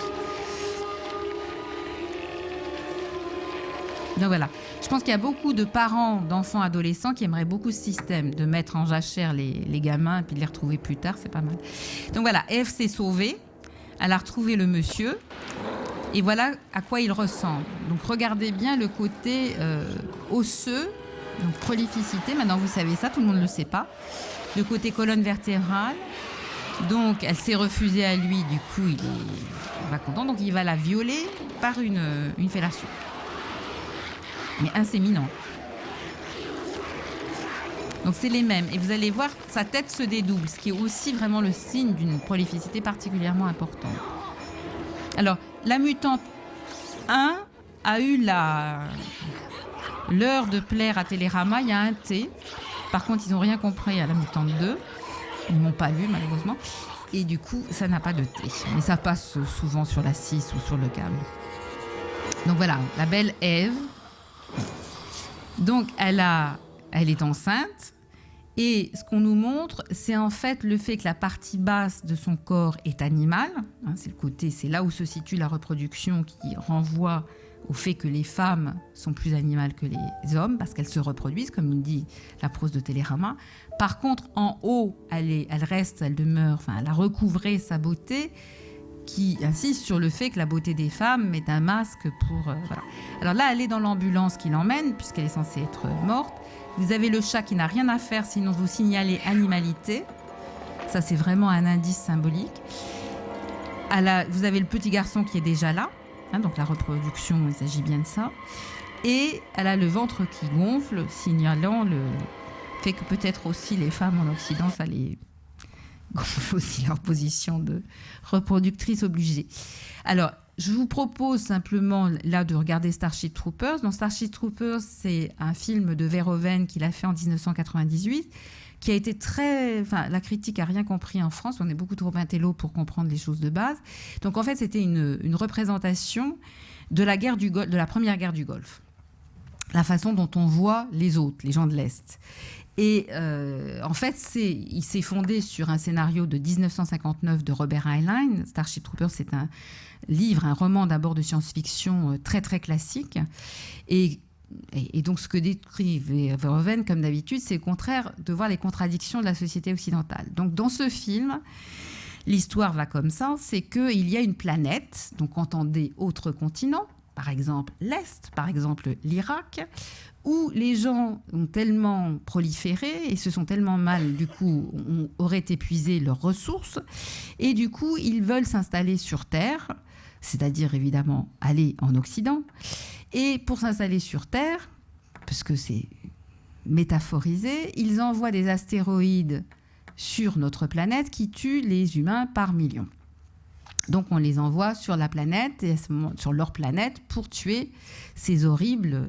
Donc voilà, je pense qu'il y a beaucoup de parents d'enfants adolescents qui aimeraient beaucoup ce système de mettre en jachère les gamins et puis de les retrouver plus tard, c'est pas mal. Donc voilà, Ève s'est sauvée, elle a retrouvé le monsieur et voilà à quoi il ressemble. Donc regardez bien le côté osseux, donc prolificité, maintenant vous savez ça, tout le monde ne le sait pas. Le côté colonne vertébrale, donc elle s'est refusée à lui, du coup il est pas content, donc il va la violer par une fellation. Mais inséminante. Donc c'est les mêmes. Et vous allez voir, sa tête se dédouble, ce qui est aussi vraiment le signe d'une prolificité particulièrement importante. Alors, la mutante 1 a eu l'heure de plaire à Télérama, il y a un T. Par contre, ils n'ont rien compris à la mutante 2. Ils ne m'ont pas lu, malheureusement. Et du coup, ça n'a pas de T. Mais ça passe souvent sur la 6 ou sur le câble. Donc voilà, la belle Ève. Donc, elle est enceinte et ce qu'on nous montre, c'est en fait le fait que la partie basse de son corps est animale. C'est là où se situe la reproduction qui renvoie au fait que les femmes sont plus animales que les hommes parce qu'elles se reproduisent, comme nous dit la prose de Télérama. Par contre, en haut, elle demeure, elle a recouvré sa beauté, qui insiste sur le fait que la beauté des femmes est un masque pour... voilà. Alors là, elle est dans l'ambulance qui l'emmène, puisqu'elle est censée être morte. Vous avez le chat qui n'a rien à faire, sinon vous signalez animalité. Ça, c'est vraiment un indice symbolique. Vous avez le petit garçon qui est déjà là. Donc la reproduction, il s'agit bien de ça. Et elle a le ventre qui gonfle, signalant le fait que peut-être aussi les femmes en Occident, ça les... gonfle aussi leur position de reproductrice obligée. Alors, je vous propose simplement là de regarder Starship Troopers. Donc, Starship Troopers, c'est un film de Verhoeven qu'il a fait en 1998, qui a été la critique n'a rien compris en France. On est beaucoup trop intello pour comprendre les choses de base. Donc, en fait, c'était une représentation de la première guerre du Golfe. La façon dont on voit les autres, les gens de l'Est. Et en fait, il s'est fondé sur un scénario de 1959 de Robert Heinlein. Starship Troopers, c'est un roman d'abord de science-fiction très très classique. Et donc, ce que décrit Verhoeven, comme d'habitude, c'est au contraire de voir les contradictions de la société occidentale. Donc, dans ce film, l'histoire va comme ça, c'est qu'il y a une planète, donc entendez autres continents, par exemple l'Est, par exemple l'Irak, où les gens ont tellement proliféré et se sont tellement mal, du coup, auraient épuisé leurs ressources. Et du coup, ils veulent s'installer sur Terre, c'est-à-dire évidemment aller en Occident. Et pour s'installer sur Terre, parce que c'est métaphorisé, ils envoient des astéroïdes sur notre planète qui tuent les humains par millions. Donc on les envoie sur la planète, et sur leur planète, pour tuer ces horribles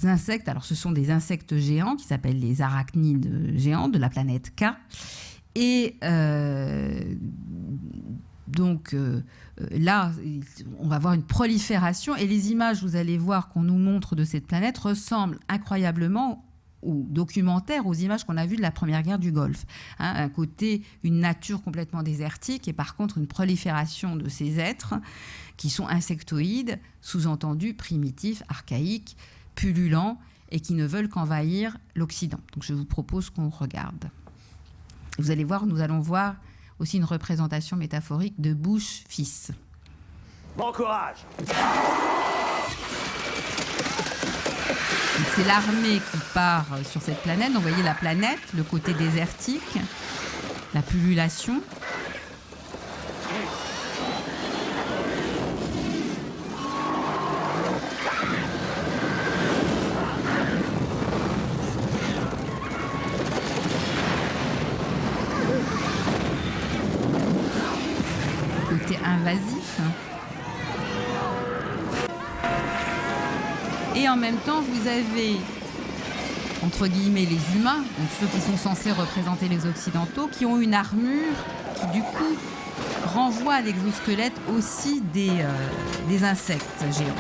insectes. Alors ce sont des insectes géants qui s'appellent les arachnides géants de la planète K. Et là, on va voir une prolifération. Et les images, vous allez voir, qu'on nous montre de cette planète ressemblent incroyablement ou documentaire aux images qu'on a vues de la première guerre du Golfe. Un côté, une nature complètement désertique et par contre une prolifération de ces êtres qui sont insectoïdes, sous-entendu primitifs, archaïques, pullulants et qui ne veulent qu'envahir l'Occident. Donc je vous propose qu'on regarde. Vous allez voir, nous allons voir aussi une représentation métaphorique de Bush fils. Bon courage! C'est l'armée qui part sur cette planète. Donc, vous voyez la planète, le côté désertique, la pullulation. Côté invasif. Et en même temps, vous avez, entre guillemets, les humains, donc ceux qui sont censés représenter les Occidentaux, qui ont une armure qui, du coup, renvoie à l'exosquelette aussi des insectes géants.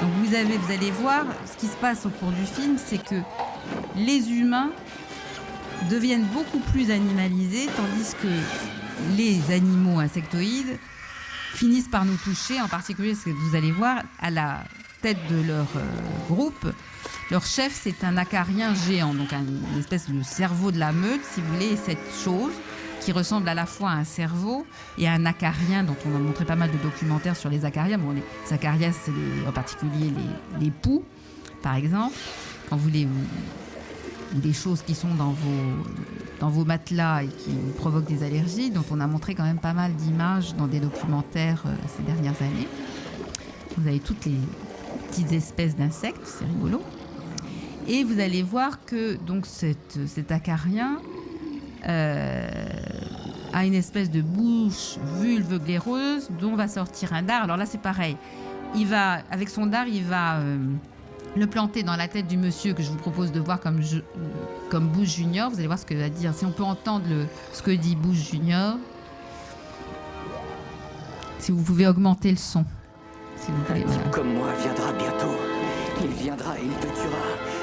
Donc vous allez voir, ce qui se passe au cours du film, c'est que les humains deviennent beaucoup plus animalisés, tandis que les animaux insectoïdes finissent par nous toucher, en particulier, ce que vous allez voir, à tête de leur groupe. Leur chef, c'est un acarien géant, donc une espèce de cerveau de la meute, si vous voulez, et cette chose qui ressemble à la fois à un cerveau et à un acarien, dont on a montré pas mal de documentaires sur les acariens. Bon, les acariens, c'est en particulier les poux, par exemple. Quand vous les... des choses qui sont dans vos matelas et qui provoquent des allergies, dont on a montré quand même pas mal d'images dans des documentaires ces dernières années. Vous avez toutes les petites espèces d'insectes, c'est rigolo. Et vous allez voir que donc cet acarien a une espèce de bouche vulve glaireuse dont va sortir un dard. Alors là, c'est pareil. Avec son dard, il va le planter dans la tête du monsieur que je vous propose de voir comme Bush Junior. Vous allez voir ce que va dire. Si on peut entendre ce que dit Bush Junior. Si vous pouvez augmenter le son. Si vous voulez, Un type comme moi viendra bientôt. Il viendra et il te tuera.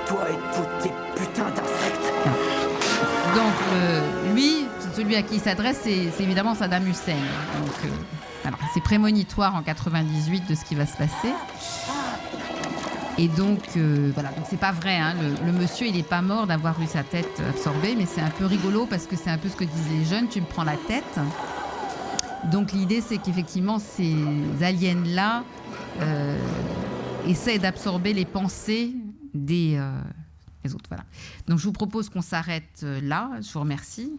Toi et toutes tes putains d'insectes. Donc, lui, celui à qui il s'adresse, c'est évidemment Saddam Hussein. Donc, alors, c'est prémonitoire en 98 de ce qui va se passer. Et donc, voilà, donc c'est pas vrai, hein, le monsieur, il n'est pas mort d'avoir eu sa tête absorbée, mais c'est un peu rigolo parce que c'est un peu ce que disent les jeunes, tu me prends la tête. Donc l'idée, c'est qu'effectivement, ces aliens-là essaient d'absorber les pensées des autres. Voilà. Donc je vous propose qu'on s'arrête là. Je vous remercie.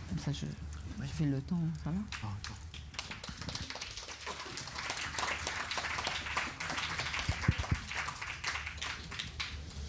Comme ça, je fais le temps. Ça va ?